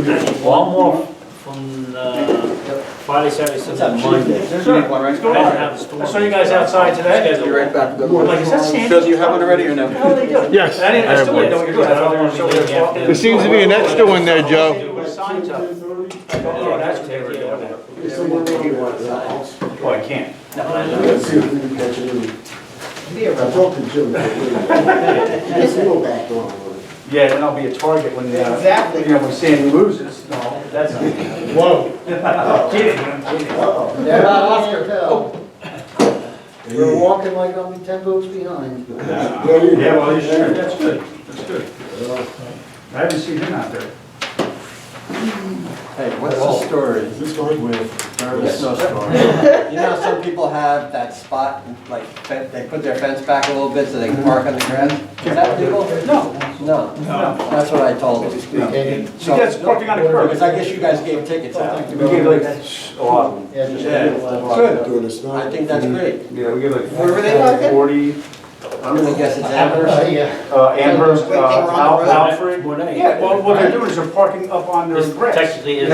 One more from Friday, Saturday, Sunday, Monday. Sure. One right. I didn't have the storm. I saw you guys outside today. You're right back. I'm like, is that Sandy? Bill, do you have one already or no? What the hell are they doing? Yes, I still didn't know what you're doing. I thought they were still just walking. There seems to be an extra one there, Joe. Put signs up. Oh, that's what they were doing. Oh, I can't. Yeah, then I'll be a target when, Exactly. when Sandy loses. No, that's not. Whoa. I'm kidding, I'm kidding. Yeah, Oscar, tell. We're walking like only 10 votes behind. Yeah, well, you sure, that's good, that's good. I haven't seen him out there. Hey, what's the story with the snowstorm? You know, some people have that spot, like, they put their fence back a little bit so they can park on the grass? Is that legal? No. No, that's what I told them. So that's parking on the curb. Because I guess you guys gave tickets out. We gave like a lot. Yeah, just. Good. I think that's great. Yeah, we gave like Where were they parking? 40. I'm gonna guess it's Amherst. Amherst, Wait, they were on the road? Alfred. Yeah, well, what they're doing is they're parking up on their This grass. technically is.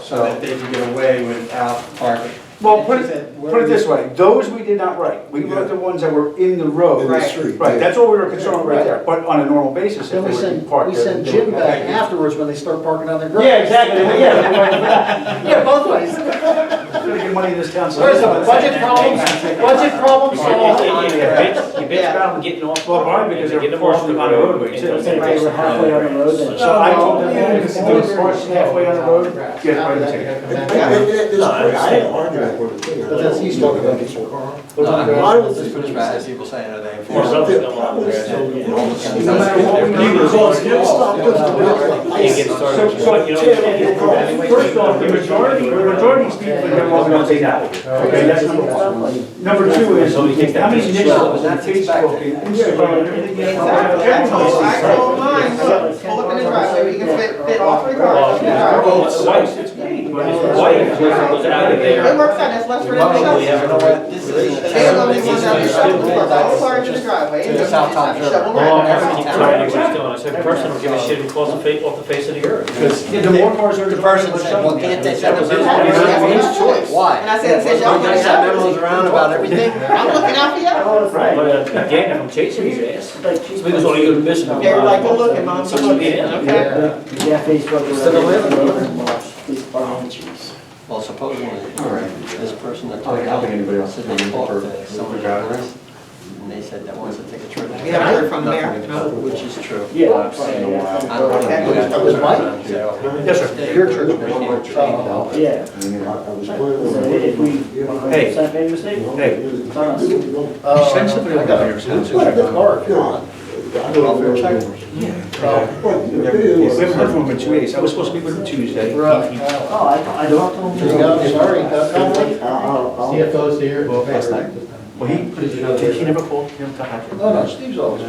So that they can get away without parking. Well, put it this way, those we did not write. We wrote the ones that were in the road. In the street, Right, that's what we were concerned with right there. But on a normal basis, if Then they we were send, parked we there. send they Jim would- back afterwards when they start parking on their grass. Yeah, exactly, yeah. Yeah, both ways. Gonna get money in this town. Where's the budget problems? Budget problems You solved. bitch about them getting off. Well, probably because they're Get them forced off to the on the road. roadway too. And They were halfway on the road then. So I told them, yeah, because if they're parked halfway on the road, get a private ticket. But that's, he's talking about this car. No, this was bad, as people saying, are they Or enforcing? something going on. No matter what we do, You get started. So, first off, the majority of people are all gonna say that. Okay, that's number one. Number two is, how many initials on Facebook and Instagram and everything? Exactly, I told mine, look, pull up in the driveway, we can fit all 3 cars in the driveway. Well, it's wife, it's me, but his wife goes out of there. It works out, that's less for them to Probably shovel. have no way. This is. They're the only ones that have shovel, all the cars in the driveway, and It's just South Town River. shovel Well, around. every time I was doing, I said, person will give a shit who falls off the face of the earth. Because Yeah, the more cars are. the person said, well, can't they send us? That's his choice. Why? And I said, You guys have memos around about everything? I'm looking out for you. Right, but again, if I'm chasing his ass, so because all you gonna miss him. They were like, good looking, mom, good looking, Yeah. okay? Yeah, Facebook. Well, supposedly, this person that I don't think anybody else said is they looking talked for to someone else, and they said that wants to take a trip. We haven't heard from the mayor. Which is true. Yeah. I don't know. Was Mike? Yes, sir. Your church. Yeah. So if we, Hey. is that made a mistake? Hey. Send somebody over here. We haven't heard from him in 2 days. I was supposed to meet with him Tuesday. Right. Oh, I don't know. There you go, sorry. CFO's here. Well, he never called, he never contacted. Oh, no, Steve's always. I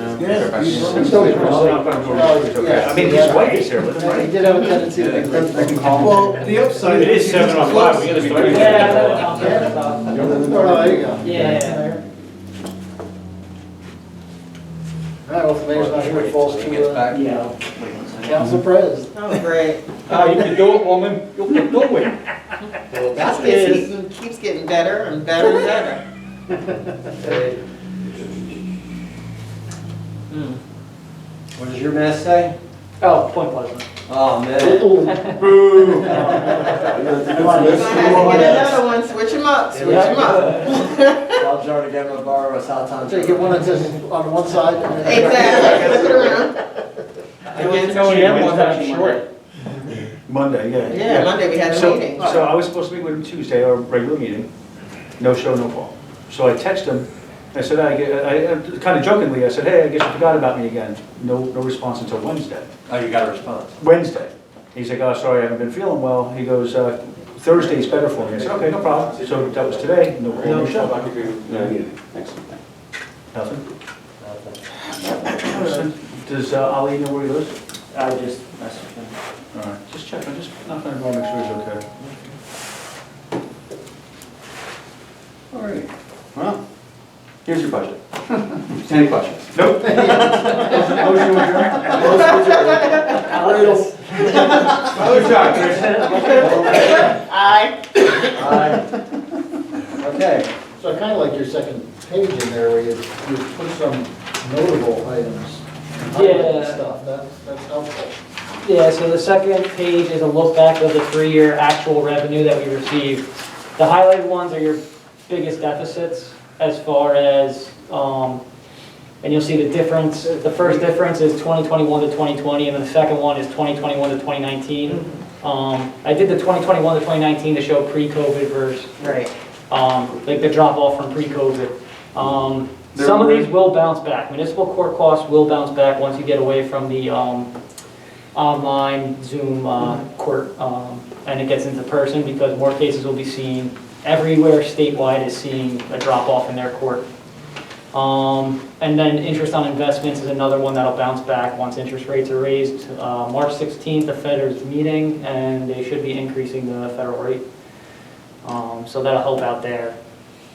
mean, his wife is here with him, He right? did have a tendency to make friends. Well, the upside. It is 7:05, we gotta start. Yeah. Oh, there you go. Yeah. All right, well, if the mayor's not here, it falls He gets to back. Yeah. council president. Oh, great. You can do it, woman. You can do it. That's keeps getting better and better and better. What does your mask say? Oh, Point Pleasant. Oh, man. Boo. You're gonna have to get another one, switch them up, switch them up. I'll try to get him a Borough, South Town. So you get one that says on one side. and then- Exactly, flip it around. Monday, yeah. Yeah, Monday we had a So meeting. I was supposed to meet with him Tuesday, our regular meeting, no show, no call. So I texted him, I said, I kind of jokingly, I said, hey, I guess you forgot about me again. No response until Wednesday. Oh, you got a response? Wednesday. He's like, oh, sorry, I haven't been feeling well. He goes, Thursday's better for me. I said, okay, no problem. So that was today, no call, no show. Nothing? Does Ali know where he lives? I just messaged him. All right, just check, I'm just not gonna go make sure he's okay. All right, well, here's your budget. Any questions? Nope. Motion to adjourn? Motion to adjourn. Good job, Chris. Aye. Okay. So I kind of like your second page in there where you put some notable items. Yeah. Stuff, that's helpful. Yeah, so the second page is a look back of the 3-year actual revenue that we received. The highlighted ones are your biggest deficits as far as, and you'll see the difference. The first difference is 2021 to 2020, and then the second one is 2021 to 2019. I did the 2021 to 2019 to show pre-COVID versus, Right. like the drop off from pre-COVID. Some of these will bounce back. Municipal court costs will bounce back once you get away from the online Zoom court and it gets into person, because more cases will be seen. Everywhere statewide is seeing a drop off in their court. And then interest on investments is another one that'll bounce back once interest rates are raised. March 16th, the Fed is meeting, and they should be increasing the federal rate. So that'll help out there.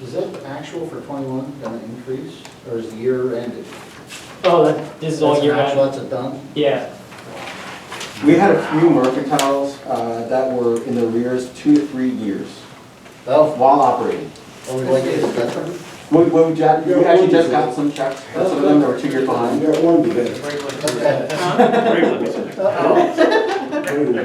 Is that actual for 21 going to increase, or is the year ended? Oh, this is all That's year an actual, round. that's a done? Yeah. We had a few mercantiles that were in the arrears 2 to 3 years Oh, while operating. oh, we like it, that's We actually just got some checks, some of them that were 2 years behind.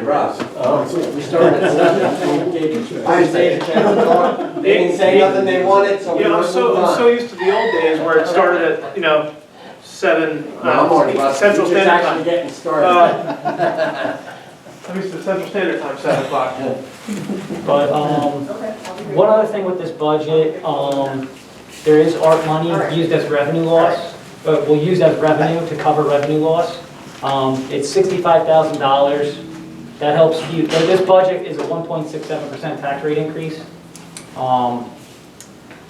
Ross. Oh, We started at 7. I say the chance, they didn't say nothing they wanted, so we You know, moved I'm so on. used to the old days where it started at, 7, I'm already, Russ, Central you're just Standard actually Time. getting started. I'm used to Central Standard Time, 7 o'clock. But one other thing with this budget, there is ARP money used as revenue loss. We'll use as revenue to cover revenue loss. It's $65,000. That helps you. This budget is a 1.67% tax rate increase.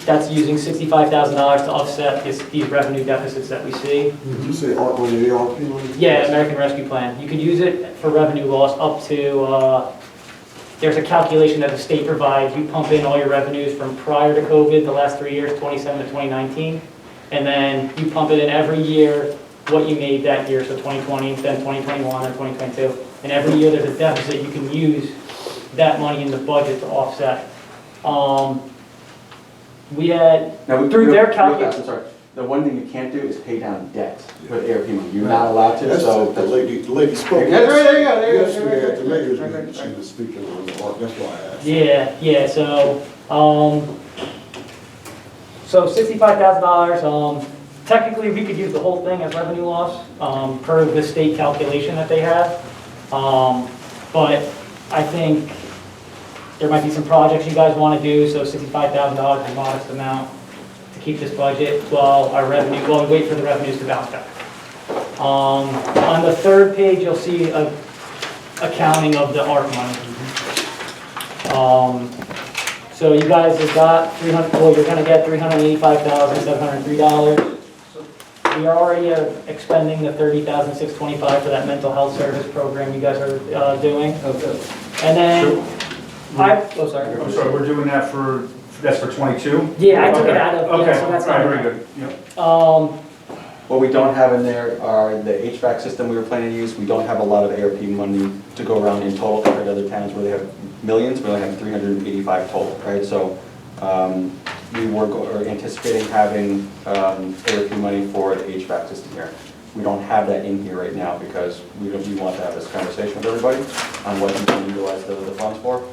That's using $65,000 to offset these revenue deficits that we see. Did you say ARP money, ARP money? Yeah, American Rescue Plan. You could use it for revenue loss up to, there's a calculation that the state provides. You pump in all your revenues from prior to COVID, the last 3 years, 27 to 2019. And then you pump it in every year, what you made that year, so 2020, then 2021, then 2022. And every year there's a deficit, you can use that money in the budget to offset. We had, Now, through their real fast, I'm sorry. The one thing you can't do is pay down debt with ARP money. You're not allowed to, That's so. the lady spoke. That's right, there you go, there you go. Yesterday at the mayor's meeting, she was speaking on the ARP, that's why I asked. yeah, so $65,000, technically we could use the whole thing as revenue loss, per the state calculation that they have. But I think there might be some projects you guys want to do, so $65,000 is a modest amount to keep this budget while we wait for the revenues to bounce back. On the third page, you'll see a accounting of the ARP money. So you guys have got you're gonna get $385,703. We are already expending the $30,625 for that mental health service program you guys are doing. oh, good. And then, sorry. I'm sorry, we're doing that that's for 22? Yeah, I took it out of, Okay, yeah, so that's all right, not. very good, yep. What we don't have in there are the HVAC system we were planning to use. We don't have a lot of ARP money to go around in total compared to other towns where they have millions. We only have 385 total, right? So we are anticipating having ARP money for the HVAC system here. We don't have that in here right now because we want to have this conversation with everybody on what we can utilize the funds for.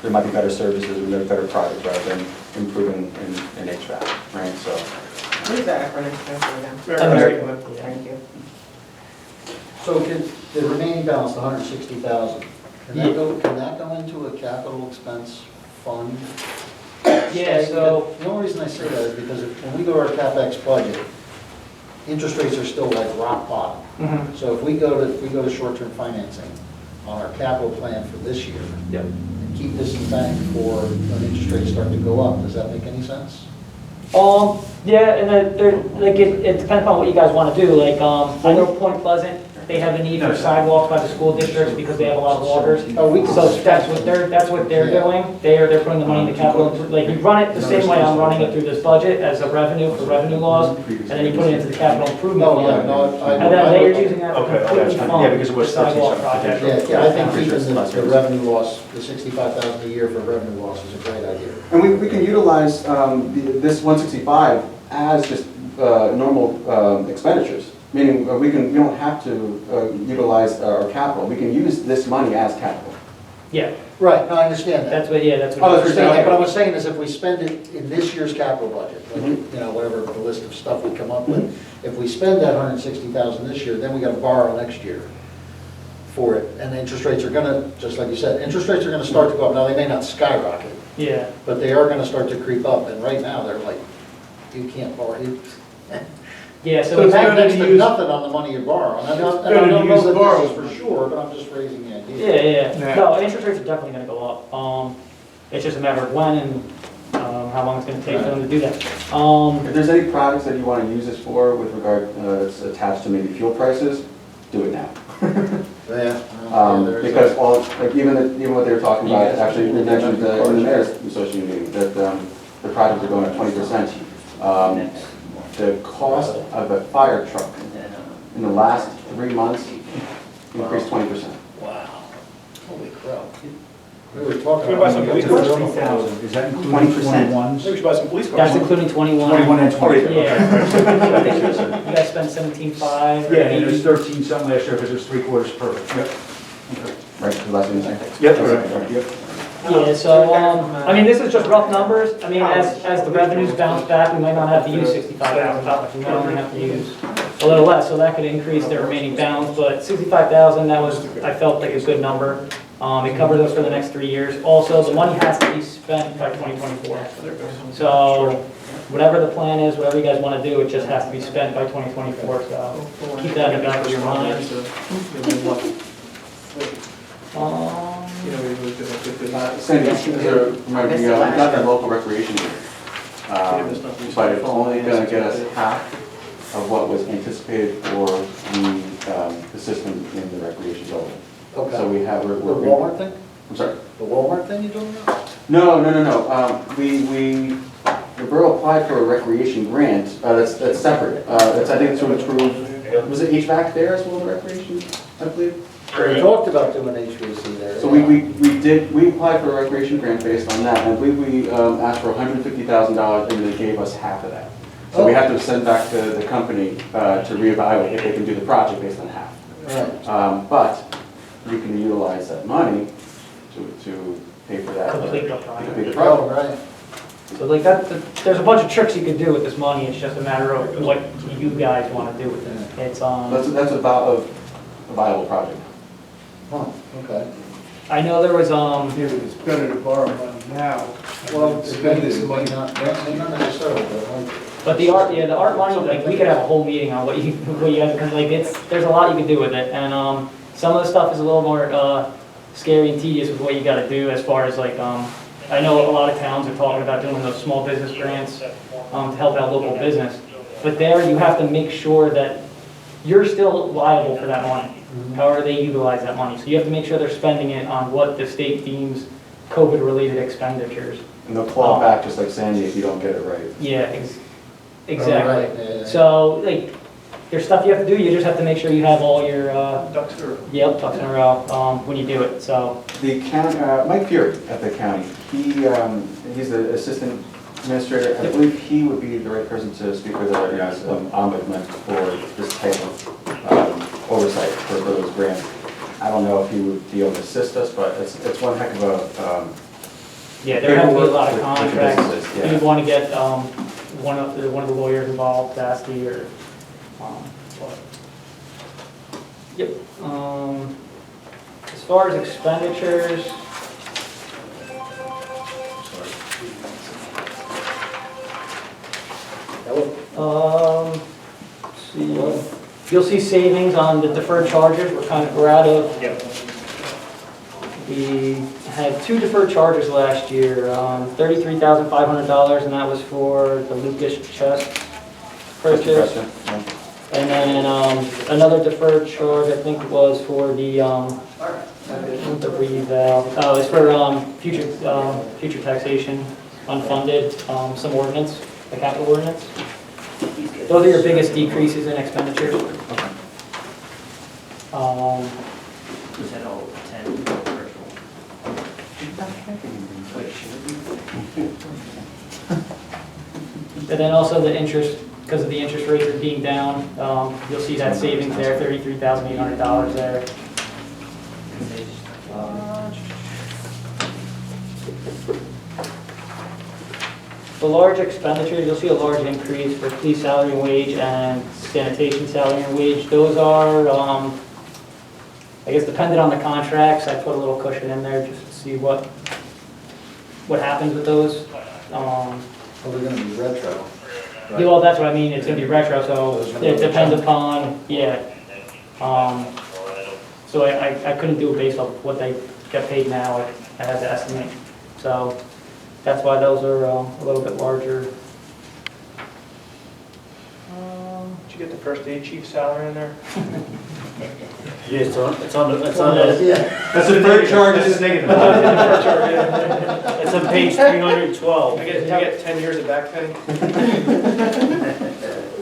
There might be better services and better projects rather than improving in HVAC, right? So. What is that acronym stand for again? American. Thank you. So can the remaining balance, the 160,000, can that go into a capital expense fund? Yeah, so, The only reason I say that is because when we go to our CapEx budget, interest rates are still like rock bottom. So if we go to short-term financing on our capital plan for this year, Yep. and keep this in bank for when interest rates start to go up, does that make any sense? yeah, and then it depends on what you guys want to do. Like, I know Point Pleasant, they have a need for sidewalks by the school districts because they have a lot of walkers. Oh, we can. So that's what they're doing. They're putting the money in the capital, like you run it the same way I'm running it through this budget as a revenue for revenue laws, and then you put it into the capital improvement No, yeah, fund. no, I. And then they're using that to Okay, completely yeah, fund because it was the sidewalk 13 project. Yeah, I think keeping the revenue loss, the 65,000 a year for revenue loss is a great idea. And we can utilize this 165 as just normal expenditures, meaning we don't have to utilize our capital. We can use this money as capital. Yeah, Right, no, I understand that. that's what, yeah, that's Oh, what. that's I understand that, okay. but what I'm saying is if we spend it in this year's capital budget, like, Mhm. you know, whatever the list of stuff we come up with, if we spend that 160,000 this year, then we gotta borrow next year for it, and the interest rates are gonna, just like you said, interest rates are gonna start to go up. Now, they may not skyrocket, Yeah, but they are gonna start to creep up, and right now, they're like, you can't borrow, yeah, So so it's the better bank next to to use- nothing on the money you borrow, and I don't better to know use the that borrows. this is for sure, but I'm just raising the idea. yeah. No, interest rates are definitely gonna go up. It's just a matter of when and, how long it's gonna take for them to do that. If there's any products that you want to use this for with regard, it's attached to maybe fuel prices, do it now. Yeah. Because all, like even what they were talking about, actually, we mentioned in the mayor's association meeting, that the projects are going at 20%. The cost of a fire truck in the last 3 months increased 20%. Wow. Holy crap. We were talking Should we buy some about. police cars? 3,000, is that including 20%. 21s? Maybe we should buy some police cars. That's including 21. 21 and 20. Yeah. You guys spend 17.5. Yeah, and there's 13 something last year because there's 3/4 perfect. Yep. Right, the last one you said? Yep, right, yep. Yeah, so, I mean, this is just rough numbers. I mean, as the revenues bounce back, we might not have to use $65,000. We might only have to use a little less, so that could increase the remaining balance. But 65,000, that was, I felt like a good number. It covers us for the next 3 years. Also, the money has to be spent by 2024. So, whatever the plan is, whatever you guys want to do, it just has to be spent by 2024. So, keep that in the back of your mind. Sandy, as a reminder, we got that local recreation here. But it's only going to get us half of what was anticipated for the system in the recreation building. Okay. So we have, The Walmart thing? I'm sorry? The Walmart thing you're talking about? No. The borough applied for a recreation grant, that's separate. That's, I think it's to improve, was it HVAC there as well, the recreation, I believe? We talked about doing HVAC there. So we applied for a recreation grant based on that, and I believe we asked for $150,000, and they gave us half of that. So we have to send back to the company to reevaluate if they can do the project based on half. Right. But we can utilize that money to pay for that. Complete the project. Complete the Oh, project. right. So like there's a bunch of tricks you could do with this money. It's just a matter of what you guys want to do with it. It's, That's about a viable project. Huh, okay. I know there was, Yeah, but it's better to borrow money now. Well, Spend this money. not necessarily, but but the art money, like we could have a whole meeting on what you guys, because like there's a lot you could do with it. And some of the stuff is a little more scary and tedious with what you got to do as far as like, I know a lot of towns are talking about doing those small business grants to help out local business. But there you have to make sure that you're still liable for that money, however they utilize that money. So you have to make sure they're spending it on what the state deems COVID-related expenditures. And they'll claw back just like Sandy if you don't get it right. Yeah, exactly. Right, yeah. So, like, there's stuff you have to do, you just have to make sure you have all your, Ducks in a row. yep, ducks in a row, when you do it, so. The county, Mike Fury at the county, he's the assistant administrator. I believe he would be the right person to speak with as ombudsman for this type of oversight for those grants. I don't know if he would be able to assist us, but it's one heck of a, Yeah, there have to be a lot of With the contracts. businesses, yeah. You'd want to get, one of the lawyers involved, Dasty, or, what. Yep, as far as expenditures, let's see, you'll see savings on the deferred charges, we're out of. Yep. We had 2 deferred charges last year, $33,500, and that was for the Lucas chest purchase. And then another deferred charge, I think, was for the reval. Oh, it's for future taxation, unfunded, some ordinance, the capital ordinance. Those are your biggest decreases in expenditures. Was that all 10 virtual? And then also the interest, because of the interest rates are being down, you'll see that savings there, $33,800 there. The large expenditures, you'll see a large increase for police salary and wage and sanitation salary and wage. Those are, I guess, dependent on the contracts. I put a little cushion in there just to see what happens with those. Well, they're gonna be retro. right? Yeah, well, that's what I mean, it's gonna be retro, so it depends upon, yeah. So I couldn't do it based off what they get paid now, I had to estimate. So that's why those are a little bit larger. Did you get the first aid chief salary in there? Yeah, it's on the, Yeah. That's a third charge. It's negative. it's on page 312. I get 10 years of back pay?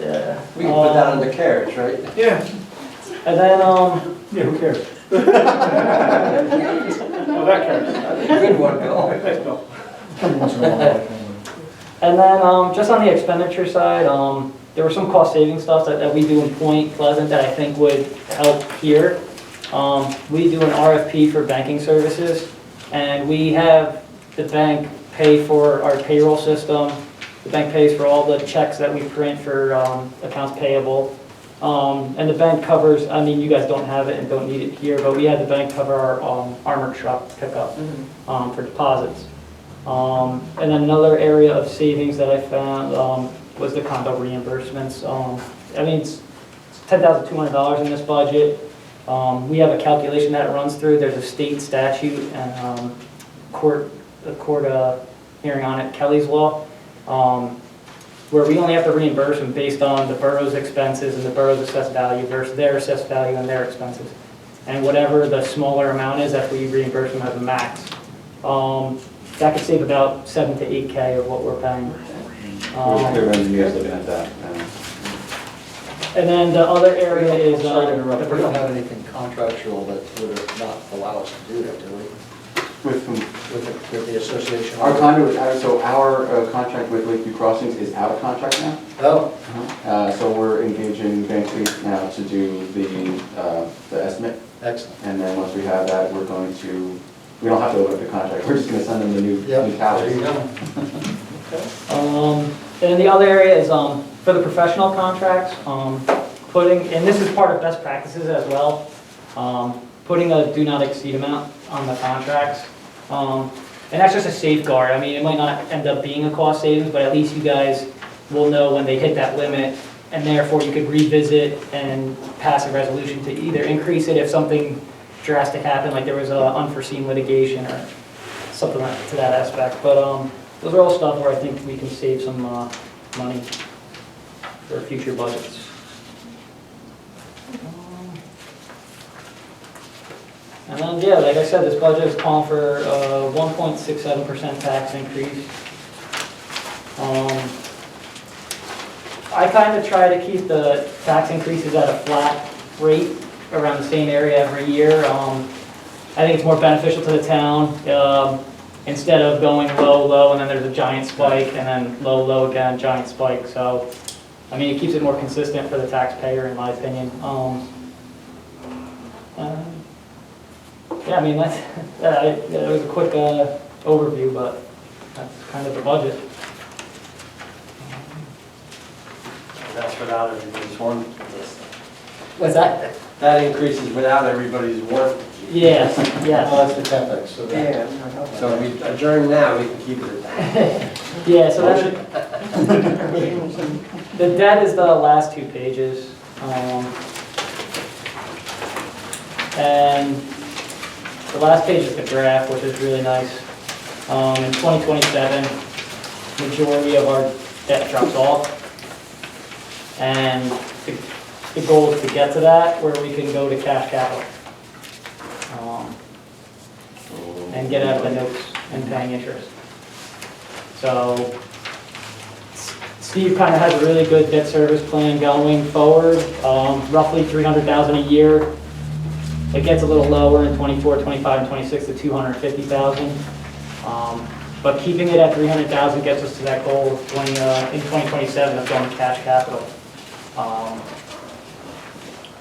Yeah. We can put that on the carriage, right? Yeah. And then, Yeah, who cares? Oh, that cares. Good one, Bill. Thanks, Bill. and then just on the expenditure side, there were some cost saving stuff that we do in Point Pleasant that I think would help here. We do an RFP for banking services, and we have the bank pay for our payroll system. The bank pays for all the checks that we print for accounts payable. And the bank covers, I mean, you guys don't have it and don't need it here, but we had the bank cover our armored truck pickup for deposits. And then another area of savings that I found was the condo reimbursements. I mean, it's $10,200 in this budget. We have a calculation that it runs through. There's a state statute and a court hearing on it, Kelly's Law, where we only have to reimburse them based on the borough's expenses and the borough's assessed value versus their assessed value and their expenses. And whatever the smaller amount is, that we reimburse them as a max. That could save about 7 to 8K of what we're paying. Clear engineers looking at that. And then the other area is, Sorry to interrupt, we don't have anything contractual that would not allow us to do that, do we? With whom? With the association? Our conduit, so our contract with Lakeview Crossings is out of contract now. Oh, So we're engaging Bank Street now to do the estimate. excellent. And then once we have that, we're going to, we don't have to open up the contract, we're just gonna send them the new Yep, towers. there you go. and then the other area is for the professional contracts, putting, and this is part of best practices as well, putting a do not exceed amount on the contracts. And that's just a safeguard. I mean, it might not end up being a cost savings, but at least you guys will know when they hit that limit, and therefore you could revisit and pass a resolution to either increase it if something drastic happened, like there was unforeseen litigation or something to that aspect. But those are all stuff where I think we can save some money for future budgets. And then, yeah, like I said, this budget is calling for a 1.67% tax increase. I kind of try to keep the tax increases at a flat rate around the same area every year. I think it's more beneficial to the town instead of going low, low, and then there's a giant spike, and then low, low again, giant spike. So, I mean, it keeps it more consistent for the taxpayer, in my opinion. Yeah, I mean, that was a quick overview, but that's kind of the budget. That's without everybody's warrant list. What's that? That increase is without everybody's warrant. Yes, yes. Oh, that's the CapEx, so that. Yeah. So if we adjourn now, we can keep it at that. Yeah, so that's, the debt is the last 2 pages. And the last page is the graph, which is really nice. In 2027, majority of our debt drops off. And the goal is to get to that, where we can go to cash capital. And get out of the notes and paying interest. So Steve kind of has a really good debt service plan going forward, roughly $300,000 a year. It gets a little lower in 24, 25, and 26 to 250,000. But keeping it at 300,000 gets us to that goal of in 2027 of going to cash capital.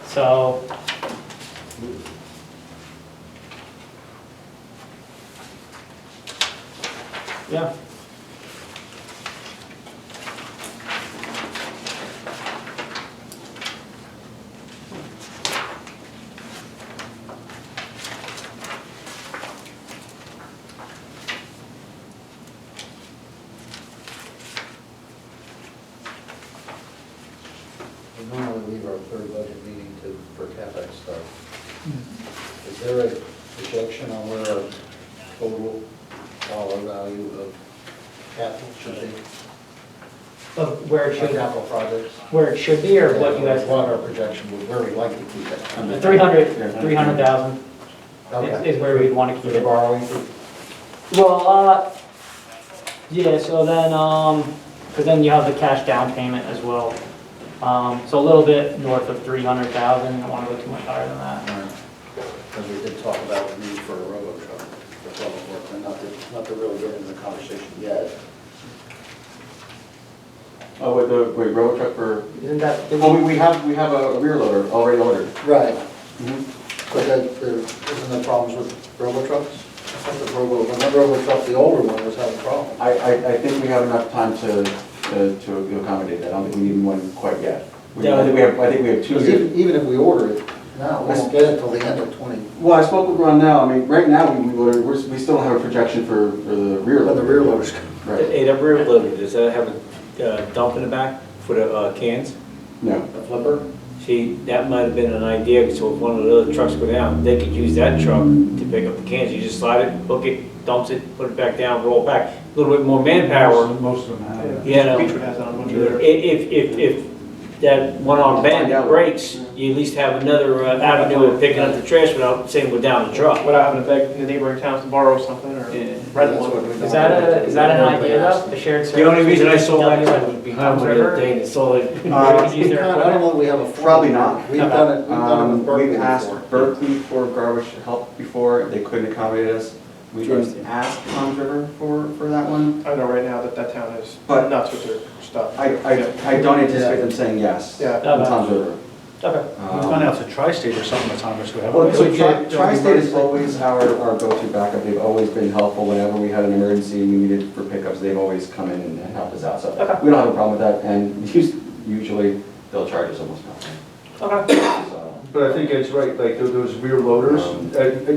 So yeah. We normally leave our third budget meeting for CapEx stuff. Is there a projection on where our total dollar value of capital should be? Of where it Our should, capital projects? where it should be, or what you guys What our projection would, where we'd like to keep it. 300,000 Okay. is where we'd want to For keep the it. borrowing? Well, yeah, so then, because then you have the cash down payment as well. So a little bit north of 300,000, I don't want to go too much higher than that. Because we did talk about the need for a robo truck for public works, and not to really get into the conversation yet. Oh, with the road truck for, Isn't that, well, we have a rear loader already ordered. Right. Mhm. But isn't there problems with robo trucks? I thought the robo truck, the older one, was having problems. I think we have enough time to accommodate that. I don't think we need one quite yet. Yeah, I think we have 2 Because years. even if we order it now, we won't get it till the end of 20. Well, I spoke with Ron now. I mean, right now, we still don't have a projection for the rear When loader. the rear loaders come. Right. Hey, that rear loader, does that have a dump in the back for the cans? No. A flipper? See, that might have been an idea, so if one of the other trucks go down, they could use that truck to pick up the cans. You just slide it, hook it, dumps it, put it back down, roll it back. A little bit more manpower. Most of them have it. You know, Beechwood has that on a bunch of their. if that one-arm bandit breaks, you at least have another avenue of picking up the trash without saying go down the truck. Without having to beg the neighboring towns to borrow something or Yeah. rent That's one. what we is don't that have. is that an idea though, the shared service? The only reason I saw that DPW was behind one the other day, and saw it. Use I their don't equipment? know that we have a. formal- Probably not. We've done it with Berkeley We've asked before. Berkeley for garbage help before. They couldn't accommodate us. We didn't ask Tom's River for that one. I know right now that town is But- nuts with their stuff. I don't anticipate them saying yes. Yeah. On Tom's River. Okay. We've gone out to Tri-State or something that's on this, we have. Well, so Tri-State is always our go-to backup. They've always been helpful whenever we had an emergency we needed for pickups. They've always come in and helped us out. So Okay. we don't have a problem with that. And usually they'll charge us almost nothing. Okay. So, But I think it's right, like those rear loaders,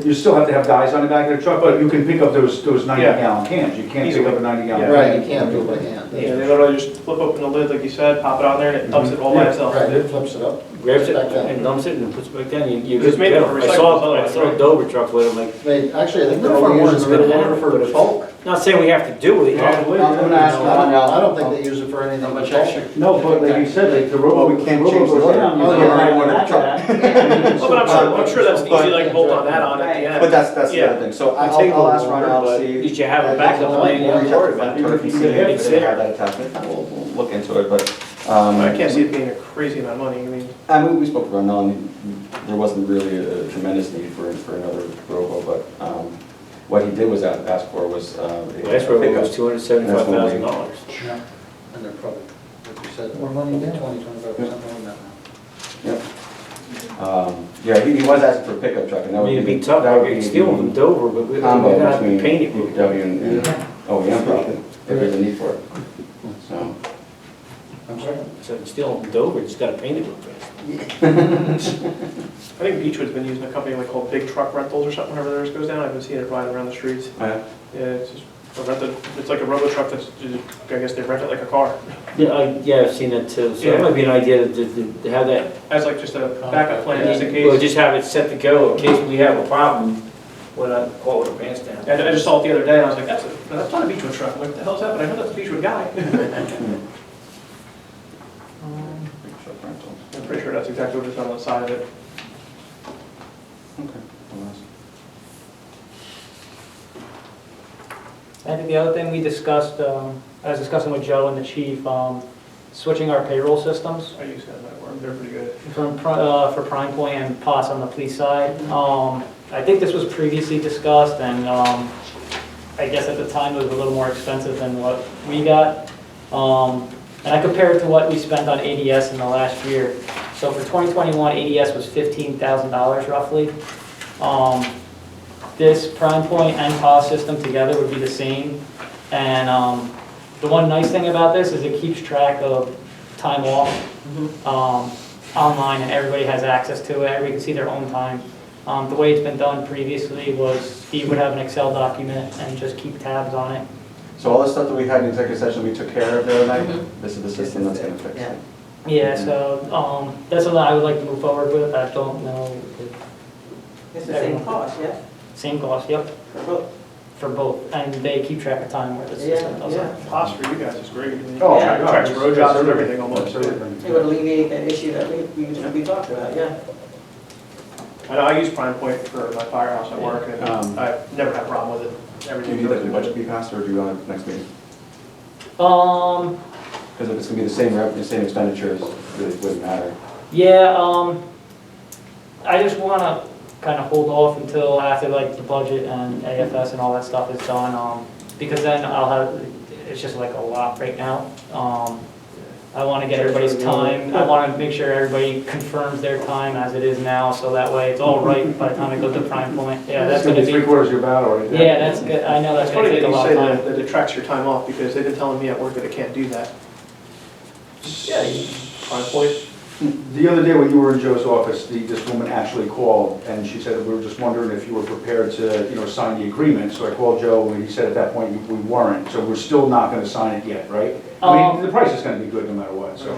you still have to have guys on the back of the truck, but you can pick up those 90-gallon cans. You can't pick up a 90-gallon. Right, you can't do it by hand. Yeah, they literally just flip open the lid, like you said, pop it on there, and it dumps it all by itself. Right, it flips it up. Grabs it Back down. and dumps it and puts it back down. You It's made for I recyclables saw otherwise, a right? Dover truck with them, like, Actually, I think they're What if our only one's using the gonna loader happen, for but if- bulk. not saying we have to do it. I'm gonna ask Ron now. I don't think they use it for anything but bulk. No, but like you said, like the robo. Well, we can't change the goes order. down, Oh, you yeah, can't I run wanted that a truck. back. Well, but I'm sure that's easy, like bolt on that on at the end. But that's the Yeah. other thing. So I'll take I'll a ask Ron out but to see. did you have a backup plan? We'll reach out to Frank Turk and see if It's they there. have that attachment. We'll look into it, but. I can't see it being a crazy amount of money, I mean. We spoke to Ron, and there wasn't really a tremendous need for another robo, but what he did was ask for was a Last road pickup. was $275,000. Yeah. And they're probably, like you said, more money down, 20-25% more than that now. Yep. Yeah, he was asking for a pickup truck, and I that would mean, be. it'd be tough, that I would could be steal them from the Dover, but we're Combo gonna have to between paint it. DPW and OEM probably, if there's a need for it. So, I'm sorry? So if you steal them from Dover, you just gotta paint it real fast. I think Beechwood's been using a company like called Big Truck Rentals or something, whenever theirs goes down. I've been seeing it riding around the streets. yeah. Yeah, it's just a rented, it's like a robo truck that's, I guess they rent it like a car. Yeah, I've seen that too, so Yeah. that might be an idea to have that, As like just a backup plan, just in or case. just have it set to go in case we have a problem, we're not caught with our pants down. I just saw it the other day, and I was like, that's not a Beechwood truck. I'm like, what the hell's that? But I know that's a Beechwood guy. pretty sure that's exactly what it's on the side of it. Okay. Well, that's- I think the other thing we discussed, I was discussing with Joe and the chief, switching our payroll systems I use that work, they're pretty good. for Prime Point and POS on the police side. I think this was previously discussed, and I guess at the time it was a little more expensive than what we got. And I compared it to what we spent on ADS in the last year. So for 2021, ADS was $15,000 roughly. This Prime Point and POS system together would be the same. And the one nice thing about this is it keeps track of time off online, and everybody has access to it. Everybody can see their own time. The way it's been done previously was Steve would have an Excel document and just keep tabs on it. So all the stuff that we had in executive session, we took care of the other night, this is the system that's gonna fix Yeah. it. Yeah, so that's something I would like to move forward with. I don't know. It's the same cost, yeah? Same cost, yep, For both. for both. And they keep track of time where the system Yeah, doesn't. yeah. Cost for you guys is great. Oh, Yeah. my Tracks God. road jobs and everything almost. It would alleviate that issue that we talked about, yeah. I know, I use Prime Point for my firehouse at work, and I've never had a problem with it. Do you Everything need that goes the good. budget be passed, or do you want it next meeting? Um, Because if it's gonna be the same revenue, same expenditures, it really wouldn't matter. yeah, I just wanna kind of hold off until after like the budget and AFS and all that stuff is done, because then I'll have, it's just like a lot right now. I wanna get everybody's time, I wanna make sure everybody confirms their time as it is now, so that way it's all right by the time it goes to Prime Point. Yeah, that's gonna be, 3/4 of your battle right there. yeah, that's good, I know that's It's gonna funny take that a you lot say of time. that it tracks your time off, because they've been telling me at work that it can't do that. Yeah, Prime Point. The other day when you were in Joe's office, this woman actually called, and she said, we were just wondering if you were prepared to, sign the agreement. So I called Joe, and he said at that point, we weren't, so we're still not gonna sign it yet, right? I mean, the price is gonna be good no matter what, so.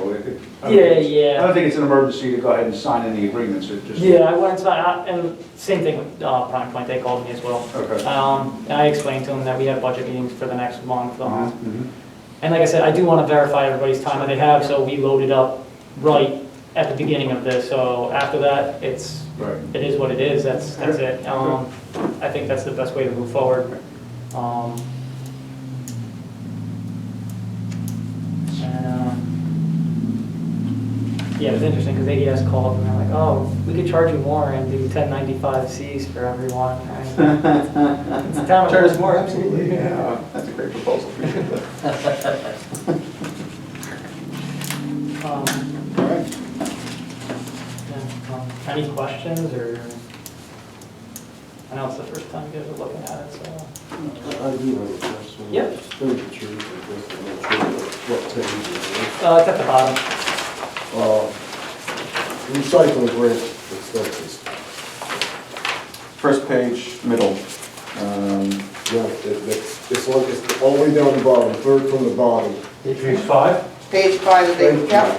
I don't think it's an emergency to go ahead and sign any agreements, it just. Yeah, I went and and same thing with Prime Point, they called me as well. Okay. And I explained to them that we have budget meetings for the next month. Mhm. And like I said, I do want to verify everybody's time that they have, so we load it up right at the beginning of this. So after that, Right. it is what it is, that's it. I think that's the best way to move forward. Yeah, it was interesting because ADS called and they're like, oh, we could charge you more and do 1095 Cs for everyone. It's a town of- Charge us more, absolutely. Yeah, that's a great proposal, appreciate that. All right. Any questions or? I know it's the first time you guys are looking at it, so. I do have a question. Yep. Expenditures, I guess, I'm not sure what page it It's at the bottom. is. Recycling grant expenses. First page, middle. Yeah, it's all the way down the bottom, third from the bottom. Page 5? Page 5 is the, yeah.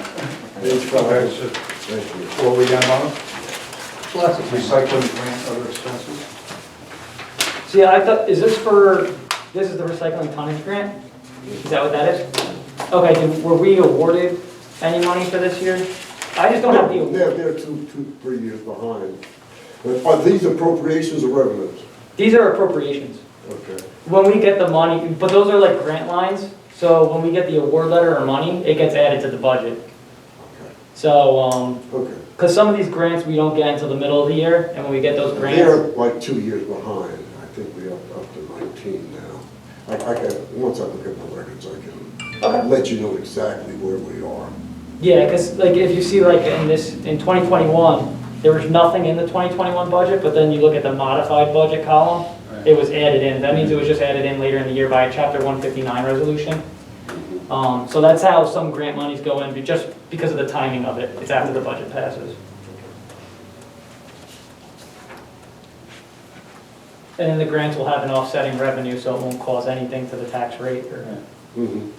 Page 5. Okay, so Thank you. all the way down bottom? Plus, Recycling grant, other expenses? See, I thought, this is the recycling tonnage grant? Is that what that is? Okay, were we awarded any money for this year? I just don't have the award. They're 3 years behind. But are these appropriations or revenues? These are appropriations. Okay. When we get the money, but those are like grant lines, so when we get the award letter or money, it gets added to the budget. Okay. So, Okay. because some of these grants we don't get until the middle of the year, and when we get those They're grants, like 2 years behind. I think we're up to 19 now. I can, once I look at my records, I can Okay. let you know exactly where we are. yeah, because like if you see like in 2021, there was nothing in the 2021 budget, but then you look at the modified budget column, it was added in. That means it was just added in later in the year by a Chapter 159 resolution. So that's how some grant monies go in, just because of the timing of it. It's after the budget passes. And then the grants will have an offsetting revenue, so it won't cause anything to the tax rate or. Mhm.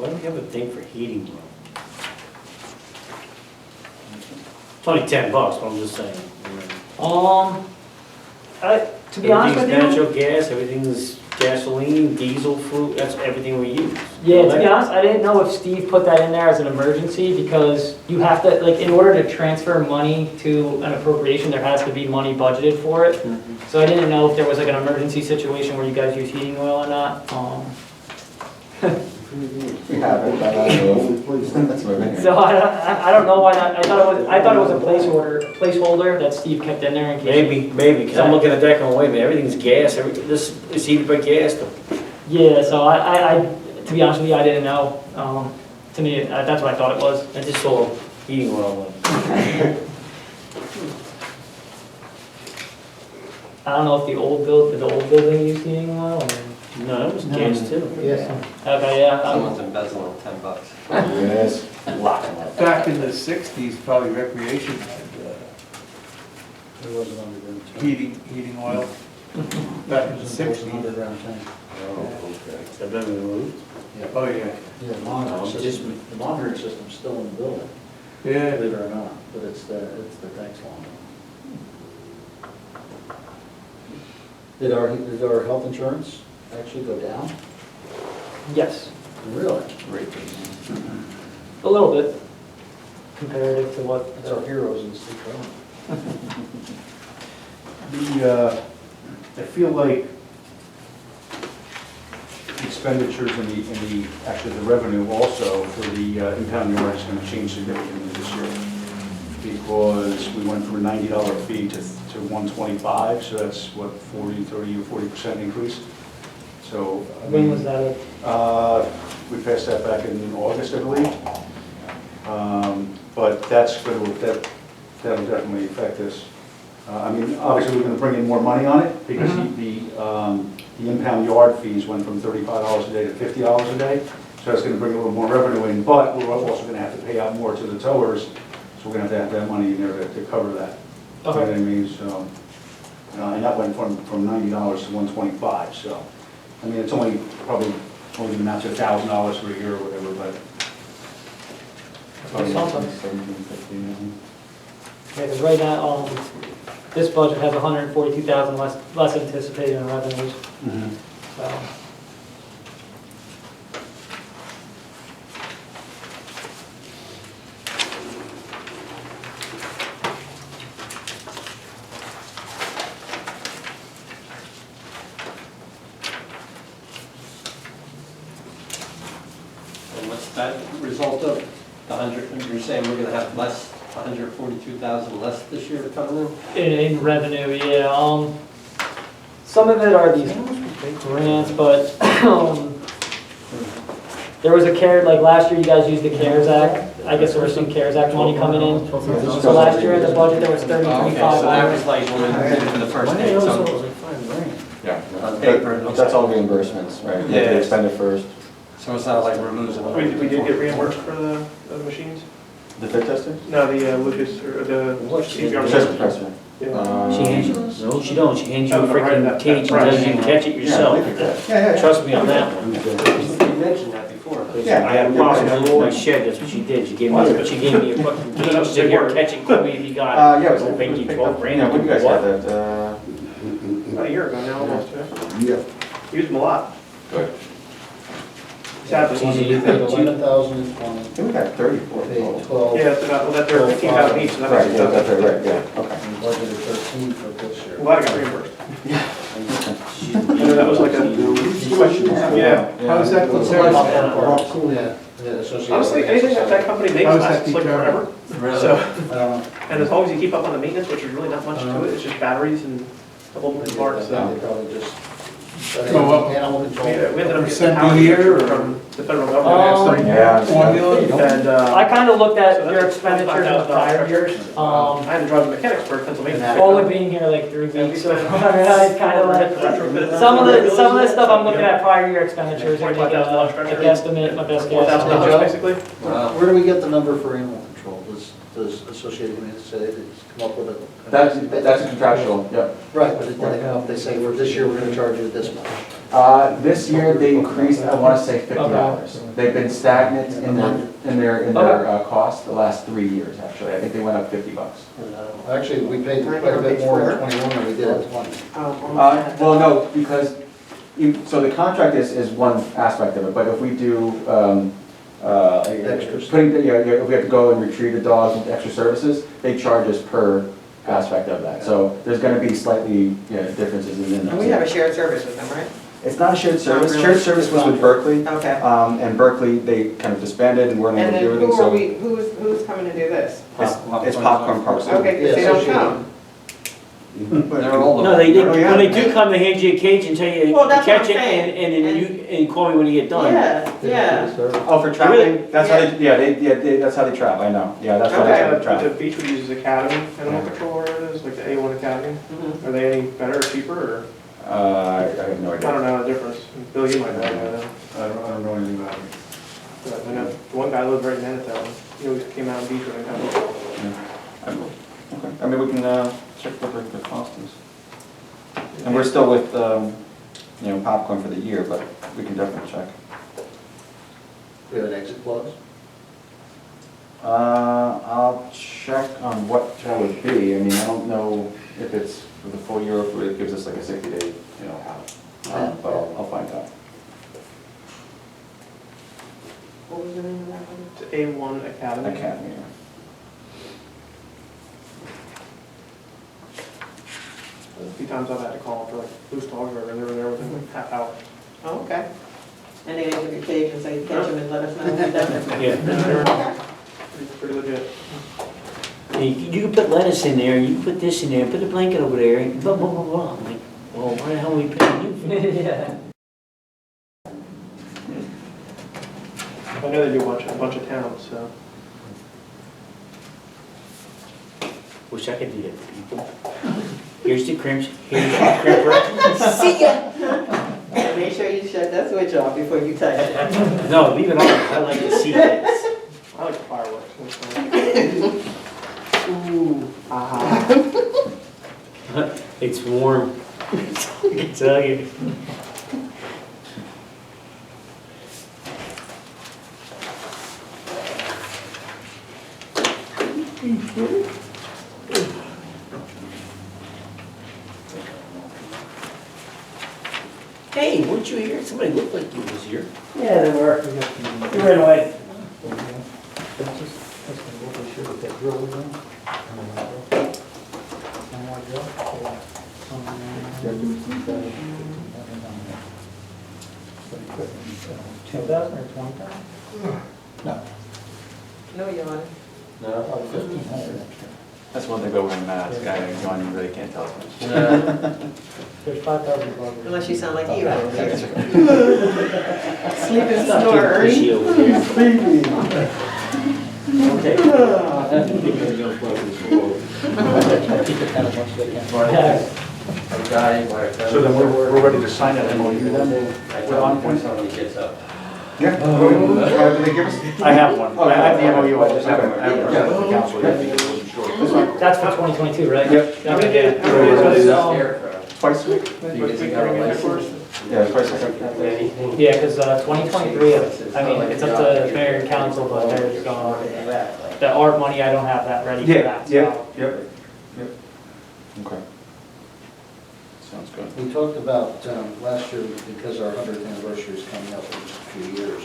Why don't we have a thing for heating oil? It's only $10, but I'm just saying. To be honest with Everything's you, natural gas, everything's gasoline, diesel, food, that's everything we use. yeah, to be honest, I didn't know if Steve put that in there as an emergency, because you have to, like, in order to transfer money to an appropriation, there has to be money budgeted for it. So I didn't know if there was like an emergency situation where you guys use heating oil or not. We have it, but I don't know. That's what we're So I don't know why not, I thought it was a placeholder that Steve kept in there in case. Maybe, because I'm looking at that going, wait a minute, everything's gas, this is heated by gas. Yeah, so I, to be honest with you, I didn't know. To me, that's what I thought it was. I just saw heating oil. I don't know if the old building used heating oil or. No, that was gas too. Yes. Okay, yeah. Someone's embezzling $10. Yes. Back in the 60s, probably recreation had There was an underground tank. heating oil. Back in the There was an 60s. underground tank. Have been removed? Oh, yeah. Yeah, the monitoring system's still in the building, Yeah. believe it or not, but it's the tank's long. Did our health insurance actually go down? Yes, Really? a little bit comparative to what. That's our heroes in Steve I feel like expenditures actually the revenue also for the impound yard is going to change significantly this year. Because we went from a $90 fee to $125, so that's what, 30 or 40% increase. So. When was that? We passed that back in August, I believe. But that's going to, that'll definitely affect us. I mean, obviously, we're going to bring in more money on it because the impound yard fees went from $35 a day to $50 a day. So that's going to bring a little more revenue in, but we're also going to have to pay out more to the towers. So we're going to have that money in there to cover that. You know what I mean? So, and that went from $90 to $125. So, I mean, it's probably only amounts to $1,000 for a year or whatever, but. That's something. Yeah, because right now, this budget has 142,000 less anticipated in revenues. So. And what's that result of the 100, you're saying we're gonna have less, 142,000 less this year coming in? In revenue, yeah. Some of it are these grants, but there was a like last year you guys used the CARES Act. I guess there was some CARES Act money coming in. So last year in the budget, there was Okay, so that was like when we did it for the first day, so. Yeah, On paper, it looks that's all like- reimbursements, right? You have Yeah. to expend it first. So it's not like we're losing. We did get reimbursed for the machines? The fit tester? No, the Lucas, or the CPR. The chest compressor. She hands you, no, she don't, she hands you a Oh, right, freaking that- cage and right. tells you to catch it yourself. Yeah. Trust me on that one. You mentioned that before. I had a possum in my shed, that's what she did, she gave me a fucking cage, said here, catch it, call me if you got it. Yeah, We'll pay you 12 grand. Yeah, when you guys What? had that, About a year ago now, almost, yeah. Yeah. Used them a lot. good. Sadly. You paid 11,000 in 20, I think we got 34 paid total. 12, Yeah, it's about, well, that they're 15,000 each, so that Right, makes yeah, it that's tough. right, yeah, okay. and budgeted 13 for this year. I'm glad I got reimbursed. I know that was like a question. Yeah. How is that What's considered? Yeah, associated. Honestly, anything that company makes How is that lasts like determined? forever. So, I don't know. and as long as you keep up on the maintenance, which is really not much to it, it's just batteries and a couple of moving parts, so. They probably just. Go up. Animal control. We ended up Percent getting a year, or- from the federal government. Yeah. Formula? And, I kind of looked at So your that's expenditures in the prior years. I had to drive to Mechanicsburg, Pennsylvania. Only being here like 3 weeks, so I kind of like, Retrofit. some of the stuff I'm looking at prior year expenditures and make a guesstimate, my best guess. $4,000 basically. Wow. Where do we get the number for animal control? Does does Associated Community say they come up with a? That's a contractual, yep. Right, but when they come up, they say, for this year, we're gonna charge you this much. This year, they increased, I want to say $50. They've been stagnant in their cost the last 3 years, actually. I think they went up $50. Actually, we paid quite a bit more in '21 than we did in '20. Well, no, because, so the contract is one aspect of it, but if we do, Extras. if we have to go and retrieve the dogs with extra services, they charge us per aspect of that. So there's going to be slightly differences in And we have that. a shared service with them, right? It's not a shared service. really? Shared service was with Berkeley, Okay. and Berkeley, they kind of disbanded and weren't able And to do then anything, who are so we, who's coming to do this? it's Popcorn Parks. Okay, because they Yeah, don't Associated. come. They're all. No, when they do come, they hand you a cage and tell you Well, to that's what catch I'm it, saying. and then you call me when you get done. Yeah, yeah. Oh, for trapping? That's how they, that's how they trap, I know. Yeah, that's how Okay. they trap. The Beachwood uses Academy Animal Control, or whatever it is, like the A1 Academy. Mhm. Are they any better or cheaper, or? I have no I idea. don't know the difference. Bill, you might know. I don't know anything about it. But I know the one guy lived right in Manitowoc. He always came out in Beachwood and kind of. Okay, I mean, we can check what the cost is. And we're still with, popcorn for the year, but we can definitely check. We have an exit clause? I'll check on what that would be. I mean, I don't know if it's for the full year, or if it gives us like a 60-day, out. But I'll find out. What was the name of that one? It's A1 Academy. Academy. A few times I've had to call for like loose dogs, or they were there within like half hour. Oh, okay. And they give you a cage and say, catch them and let us know when you're done. Yeah. Pretty legit. You can put lettuce in there, you can put this in there, put a blanket over there, and blah, blah, blah, blah. I'm like, well, why the hell are we paying you for that? Yeah. I know they do a bunch of towns, so. Wish I could do that to people. Here's the crimps, here's the crimper. See ya! And make sure you shut that switch off before you touch it. No, leave it on, I like to see this. I like fireworks. That's fun. Ooh, aha. It's warm. I can tell you. Hey, weren't you here? Somebody looked like you was here. Yeah, they were. You ran away. $2,000 or $20,000? No yawning. That's one thing about wearing a mask. John, you really can't tell us much. There's $5,000. Unless you sound like you out there. Sleep and snore, Ernie. She over there. Okay. So then we're ready to sign that MOU then? With On Point? Yeah. Did they give us? I have one. I have the MOU, I just haven't presented to the council yet because I wasn't sure. This one? That's for 2022, right? Yep. How many Okay. days? How many days was Twice a week? headquarters? Yeah, twice a week. Yeah, because 2023, I mean, it's up to mayor and council, but there's, the art money, I don't have that ready for that. so- Yep. Okay. Sounds good. We talked about, last year, because our 100th anniversary is coming up in just a few years,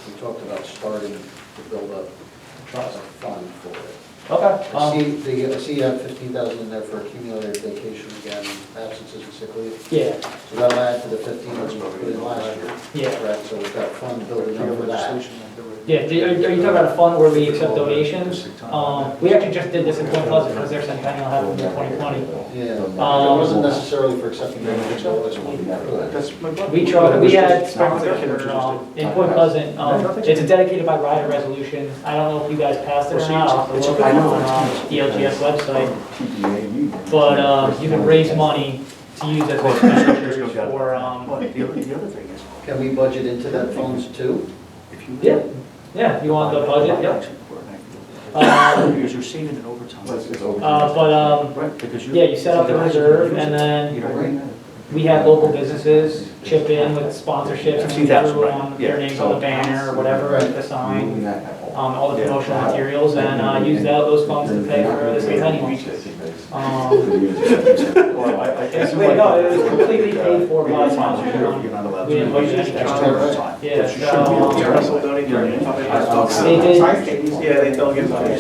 we talked about starting to build up a fund for it. Okay. I see you have 15,000 in there for accumulated vacation again, absences and sick leave. Yeah, So that'll add to the 15 that we put in last year. yeah. Correct, so we've got fund building up for that. Yeah, are you talking about a fund where we accept donations? We actually just did this in Point Pleasant because their centennial happened in 2020. Yeah, it wasn't necessarily for accepting donations, but it was one we could. We had sprinklers in Point Pleasant, it's dedicated by rider resolution. I don't know if you guys passed it or not, I'll have to look on the LGS website. But you can raise money to use as expenditures for, The other thing is. Can we budget into that funds too? yeah, you want the budget, yeah. Because you're saving it over time. Yeah, you set up the reserve, and then we have local businesses chip in with sponsorships, and we 15,000, threw right. on Yeah. their names on the banner or whatever, the sign, all the promotional materials, and use those funds to pay for the centennial. No, it was completely paid for by sponsorship money. We didn't budget any extra. Yeah, so, they did, Yeah, they don't get money.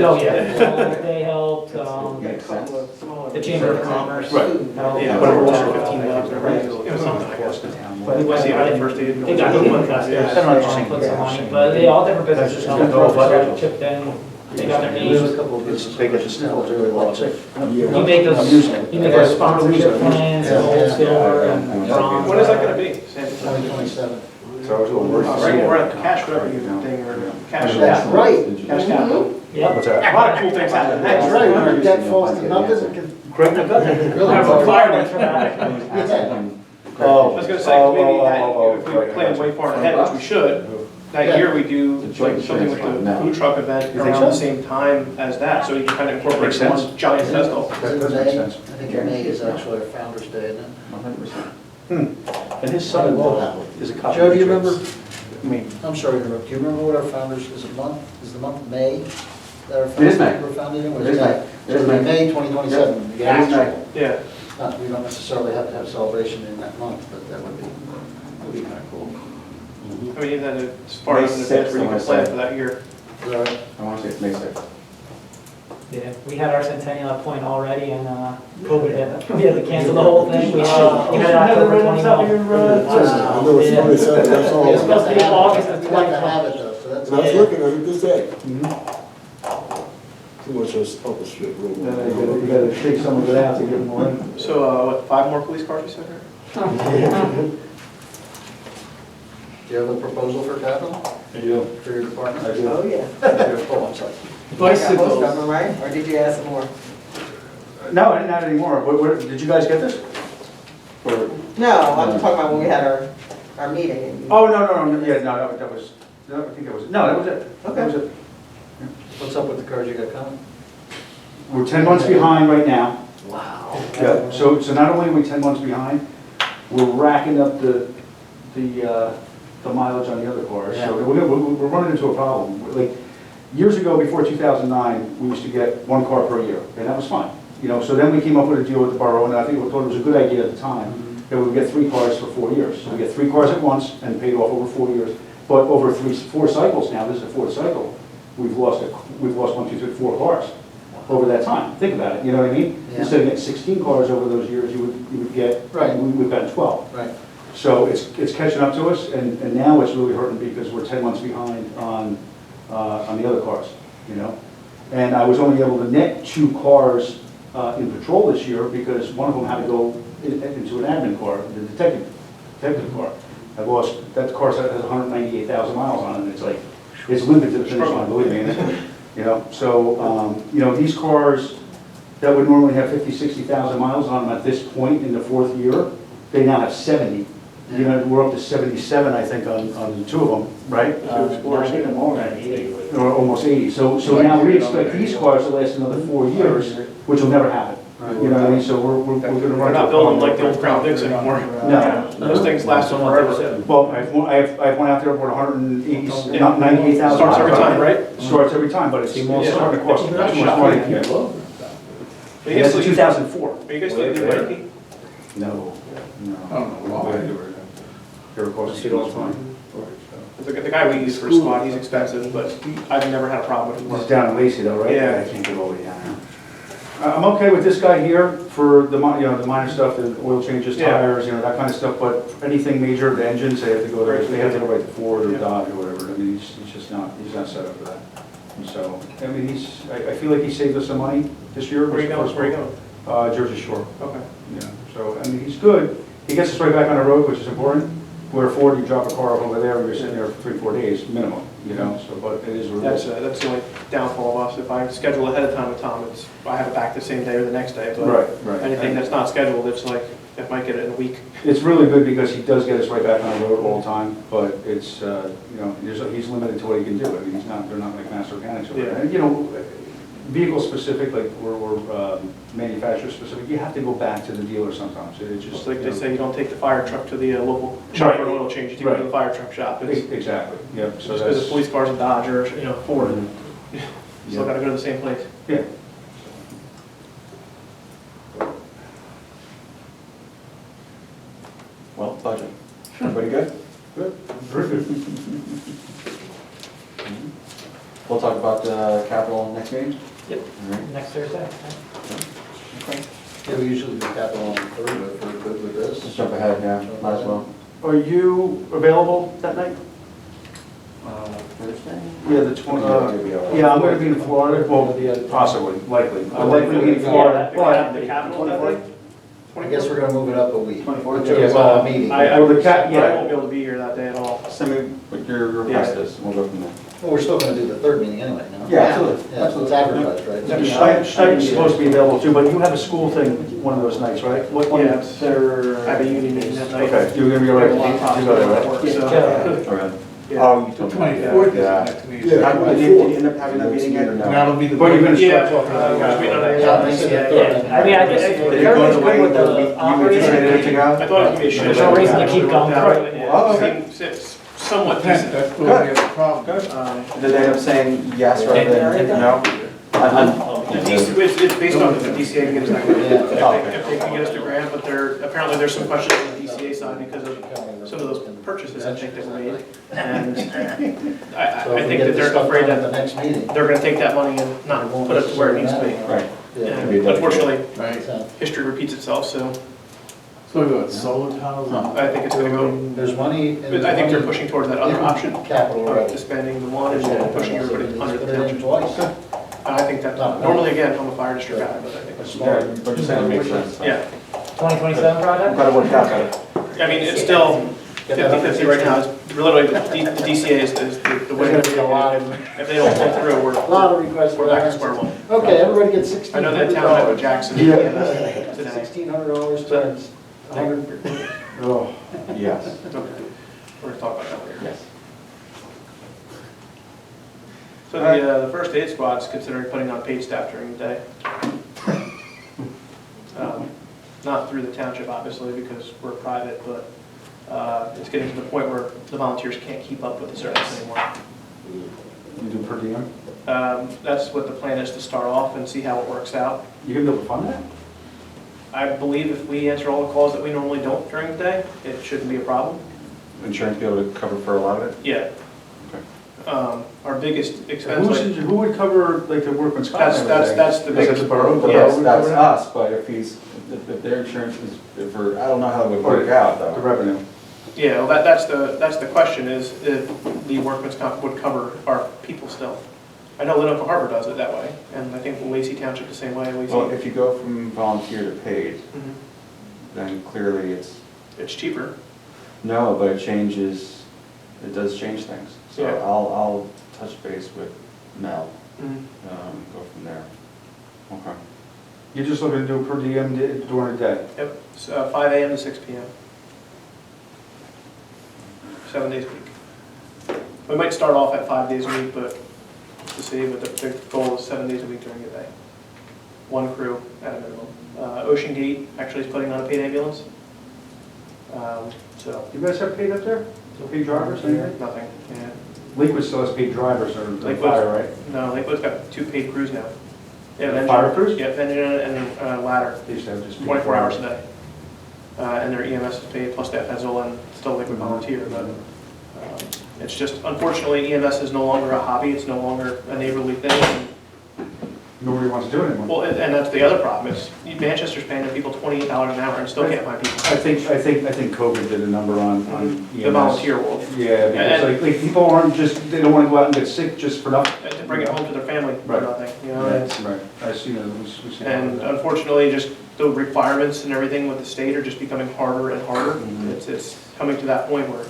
oh yeah, they helped, the Chamber of Commerce. Right. helped. Yeah, but it was $15, it was something, I guess. But We went to the first day. They got hit with that, put some money, but they, all different businesses helped, chipped in, they got their names. They get the sniffles really low. You make those sponsorship plans, gold, silver, and bronze. When is that gonna be? 2027. So I was a little worried to see Right, we're it. at the cash revenue thing, or cash. That's right. Cash capital. Yeah. What's A that? lot of cool things happen. That's right, when our debt falls to nothing, we can. Craig? Really? Have requirements for that. Yeah. Oh, I was gonna say, maybe if we plan way far ahead, which we should, that year we do like something with the food truck event You think around so? the same time as that, so you can kind of incorporate Makes sense. one giant festival. That does make sense. I think in May is actually our Founder's Day, isn't it? 100%. And his son-in-law is a cop. Joe, do you remember, I mean, I'm sorry to interrupt, do you remember what our Founders, is the month of May? That our It is May. founders were founded in? It is May. So it'll be May 2027, the It is actual. Yeah. We don't necessarily have to have celebration in that month, but that would be kind of cool. I mean, even then, it's far enough in advance where you can plan for that year. Is that right? I want to say it's May 6th. Yeah, we had our centennial at point already, and COVID hit. We had to cancel the whole thing. We had October 29th. I know it's 27, that's all. It was supposed to be August of We'd like to 2020. have it though, so that's. And I was looking at it this day. Too much of a strip. you gotta take some of it out to give them more. So, what, 5 more police cars you said here? Do you have a proposal for capital, I do. for your department? I do. Oh, yeah. Oh, I'm sorry. Bicycles. Most of them, right? Or did you add some more? No, I didn't have any more. Did you guys get this? Or- No, I'm talking about when we had our meeting. and you- Oh, no, yeah, no, that was, no, I think that was, no, that was it. That was it. What's up with the cars you got coming? We're 10 months behind right now. Wow. Yeah, so not only are we 10 months behind, we're racking up the mileage on the other cars. Yeah. So we're running into a problem. Like, years ago, before 2009, we used to get 1 car per year, and that was fine. You know, so then we came up with a deal with the borough, and I think we thought it was a good idea at the time, that we would get 3 cars for 4 years. So we get 3 cars at once and paid off over 4 years. But over 4 cycles now, this is the 4th cycle, we've lost 1, 2, 3, 4 cars over that time. Think about it, you know what I mean? Yeah. Instead of getting 16 cars over those years, you would get, Right. we've gotten 12. Right. So it's catching up to us, and now it's really hurting because we're 10 months behind on the other cars, you know? And I was only able to net 2 cars in patrol this year because one of them had to go into an admin car, the detective car. I lost, that car set has 198,000 miles on it, and it's like, it's limping to the finish line, believe me. You know, so, you know, these cars that would normally have 50, 60,000 miles on them at this point in the 4th year, they now have 70. You know, we're up to 77, I think, on 2 of them, right? Or almost 80. So now we expect these cars to last another 4 years, which will never happen. You know what I mean? So we're gonna run. We're not building like the old Crown Vics anymore. No. Those things last forever. Well, I have one out there for 180, not 98,000. Starts every time, right? Starts every time, but it's starting to cost too much money. And that's a 2004. Are you guys still doing Reiki? No. They were costing too much money. The guy we use for a squad, he's expensive, but I've never had a problem with his He's work. down in Lacey though, right? Yeah. I can't get over down there. I'm okay with this guy here for the, you know, the minor stuff, the oil changes, Yeah. tires, you know, that kind of stuff, but anything major, the engines, they have to go there, they have to go right to Ford or Yeah. Dodge or whatever. I mean, he's just not, he's not set up for that. And so, I mean, I feel like he saved us some money this year. Where are you going? Where are you going? Jersey Shore. Okay. Yeah, so, I mean, he's good. He gets us right back on the road, which is important. Where Ford, you drop a car off over there, and you're sitting there for 3, 4 days minimum, you know, so, but it is what it is. That's the only downfall of us. If I schedule ahead of time with Tom, I have it back the same day or the next day. But Right. anything that's not scheduled, it's like It might get it in a week. It's really good because he does get us right back on the road all the time, but it's, you know, he's limited to what he can do. I mean, they're not like master mechanics over there. Yeah. And, you know, vehicle specific, like, or manufacturer specific, you have to go back to the dealer sometimes. It's just Just like you they know, say, you don't take the fire truck to the local shop for an oil change, you take it to the Right. fire truck shop. It's Exactly, yep, so just because that's. the police car's a Dodge or, you know, Ford, Mhm. still gotta go to the same place. Yeah. Well, budget. Everybody good? Good, very good. We'll talk about capital next meeting? Yep. All right. Next Thursday. Okay. Yeah, we usually do capital on the third, but if we're good with Let's this. jump ahead, yeah, might as well. Are you available that night? Thursday? Yeah, the 20, Maybe I'll- yeah, I'm gonna be in Florida, well, possibly, likely. I'll likely be in Florida, but. The capital that day? I guess we're gonna move it up a week. 24th? To a meeting. I Well, the cap- yeah. won't be able to be here that day at all. Send me what your request is, and we'll go from there. Well, we're still gonna do the third meeting anyway, no? Yeah, absolutely. Yeah, so it's advertised, right? Stipend's supposed to be available too, but you have a school thing one of those nights, right? What one? Yeah, it's- I have a union meeting that night. Okay, you're gonna be all We right. have a lot of You problems go there, at right? work, Yeah. so. All right. Yeah. Oh, you told me. 24th is Yeah. next week. Did you end up having that meeting yet or no? That'll be the. But you're gonna Yeah, start talking about we're waiting on that. the- Yeah, they said the third. Yeah, I mean, I guess Did it go everything's the way good with that the you operating. anticipated it to go? I thought it was gonna be a shit. There's no reason to keep going through it. Yeah, Oh, okay. seems somewhat decent. That's where we have a problem. Did they end up saying yes rather than no? It's based on if the DCA can get us that grant. Yeah. If they can get us the grant, but apparently there's some questions on the DCA side because of some of those purchases I think that were made. And I So if we think get that this they're stuff afraid done at that the next meeting. they're gonna take that money and not put it where it needs to be. Right. Yeah. And unfortunately, Right. So history repeats itself, so So we got solar panels. I think it's gonna go, there's money. but I think they're pushing towards that other option, Capital, of right? disbanding the one and pushing everybody under the Put it in township. twice. And I think that, normally again, I'm a fire district guy, but I think That's it's, smart. What you're saying makes sense. yeah. 2027 project? Got it worked out, got it. I mean, it's still 50/50 right now, it's literally, the DCA is the way. There's gonna be a lot of, If they don't pull through, a lot of requests we're for back to that. square one. Okay, everybody gets I know that $1,600. town met with Jackson today. $1,600 times 100. Oh, Yes, Okay. We're gonna talk about that later. yes. So the first aid squad's considering putting on paid staff during the day. Not through the township, obviously, because we're private, but it's getting to the point where the volunteers can't keep up with the service anymore. you do per diem? That's what the plan is, to start off and see how it works out. You gonna be able to fund that? I believe if we answer all the calls that we normally don't during the day, it shouldn't be a problem. Insurance be able to cover for a lot of it? Yeah. Okay. Our biggest expense, Who would cover, like, the workman's comp? and everything? that's the Is big. it the borough? The Yeah, borough That's, would that's cover that? us, but if their insurance is, I don't know how it would work out The though. revenue. Yeah, well, that's the question, is if the workman's comp would cover our people still. I know Lenoka Harbor does it that way, and I think Lacey Township the same way. Well, if you go from volunteer to paid, Mhm. then clearly It's cheaper. no, but it does change things. So Yeah. I'll touch base with Mel, Mhm. go from there. Okay. You're just looking to do per diem during the day? Yep, so 5 AM to 6 PM. 7 days a week. We might start off at 5 days a week, but to see, but the goal is 7 days a week during the day. One crew at a minimum. Ocean Gate actually is putting on a paid ambulance. So, You guys have paid up there? No paid drivers, anything? nothing, yeah. Lakewood still has paid drivers or the Lakewood's- fire, right? No, Lakewood's got 2 paid crews now. They have an Fire engine- crews? Yep, engine and ladder, They used to have just. paid 24 hours a drivers. day. And their EMS is paid, plus staff has all in, still Lakewood volunteer, but it's just, unfortunately, EMS is no longer a hobby, it's no longer a neighborly thing. Nobody wants to do it anymore. Well, and that's the other problem, is Manchester's paying their people $28 an hour and still can't find people. I think COVID did a number on EMS. The volunteer world, Yeah, because And- like people aren't just, they don't want to go out and get sick just for nothing. and to bring it home to their family for Right. nothing, you know? it's- Right, I see that, we see And that. unfortunately, just the requirements and everything with the state are just becoming harder and harder. Mhm. It's coming to that point where,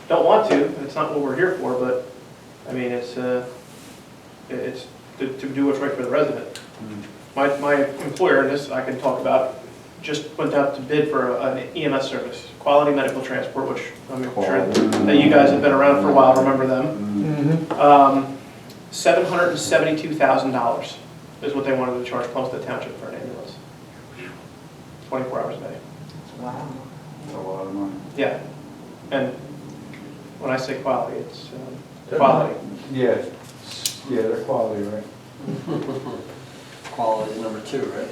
don't want to, it's not what we're here for, but, I mean, it's to do what's right for the resident. My employer, and this I can talk about, just went out to bid for an EMS service, Quality Medical Transport, which I'm sure that you guys have been around for a while, remember them. $772,000 is what they wanted to charge Plumstead Township for an ambulance. 24 hours a day. Wow. That's a lot of money. Yeah. And when I say quality, it's quality. Yeah, they're quality, right? Quality is number 2, right?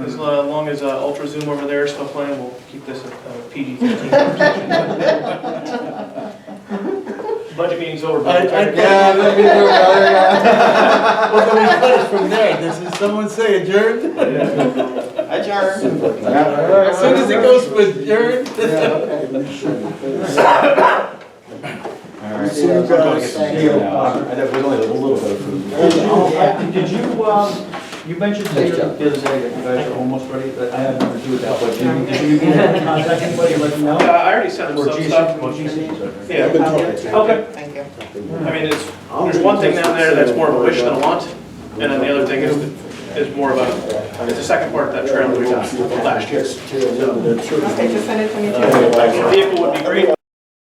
As long as Ultra Zoom over there is still playing, we'll keep this a PG-13 conversation. Budget meeting's over. but Well, then we cut it from there. Does someone say adjourned? Adjourn. As soon as it goes with adjourned. All right. See you guys. Thank you. There's only a little bit of food. Did you, you mentioned the other day that you guys are almost ready, that I have nothing to do with that, but did you contact anybody or let them know? I already sent them Or some GC? stuff. Or GC? Yeah. Okay. Thank you. I mean, there's one thing down there that's more of a wish than a want, and then the other thing is more of a, it's the second part of that trail that we got last year. Okay, just send it to me too. The vehicle would be